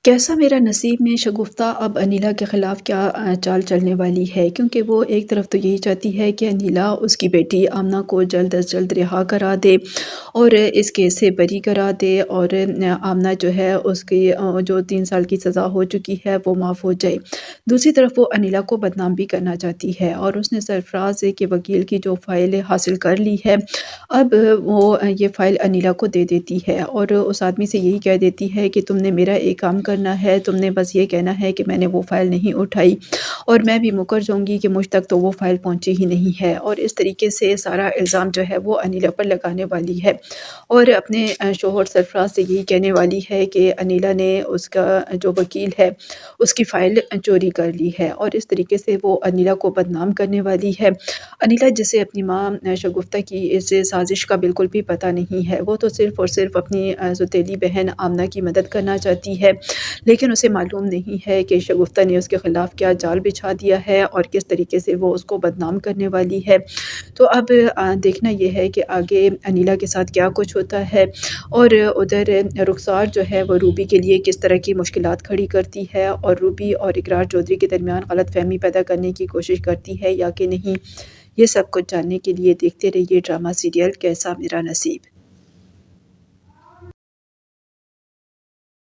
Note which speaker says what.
Speaker 1: कैसा मेरा नसीब में शगुफ्ता अब अनिला के ख़िलाफ़ क्या चाल चलने वाली है, क्योंकि वो एक तरफ तो यही चाहती है कि अनिला उसकी बेटी आमना को जल्द अज़ जल्द रिहा करा दे और इस केस से बरी करा दे और आमना जो है उसकी जो 3 साल की सज़ा हो चुकी है वो माफ़ हो जाए। दूसरी तरफ वो अनिला को बदनाम भी करना चाहती है और उसने सरफ़राज़ के वकील की जो फ़ाइल हासिल कर ली है, अब वो ये फ़ाइल अनिला को दे देती है और उस आदमी से यही कह देती है कि तुमने मेरा एक काम करना है, तुमने बस ये कहना है कि मैंने वो फ़ाइल नहीं उठाई और मैं भी मुकर जाऊँगी कि मुझ तक तो वो फ़ाइल पहुँची ही नहीं है। और इस तरीके से सारा इल्ज़ाम जो है वो अनिला पर लगाने वाली है और अपने शौहर सरफ़राज़ से यही कहने वाली है कि अनिला ने उसका जो वकील है उसकी फ़ाइल चोरी कर ली है और इस तरीके से वो अनिला को बदनाम करने वाली है। अनिला, जिसे अपनी माँ शगुफ्ता की इस साज़िश का बिल्कुल भी पता नहीं है, वो तो सिर्फ़ और सिर्फ़ अपनी सौतेली बहन आमना की मदद करना चाहती है, लेकिन उसे मालूम नहीं है कि शगुफ्ता ने उसके ख़िलाफ़ क्या जाल बिछा दिया है और किस तरीके से वो उसको बदनाम करने वाली है। तो अब देखना ये है कि आगे अनिला के साथ क्या कुछ होता है और उधर रुखसार जो है वो रूबी के लिए किस तरह की मुश्किलात खड़ी करती है और रूबी और इकरार चौधरी के दरमियान गलतफ़हमी पैदा करने की कोशिश करती है या कि नहीं। ये सब कुछ जानने के लिए देखते रहिए ड्रामा सीरियल कैसा मेरा नसीब।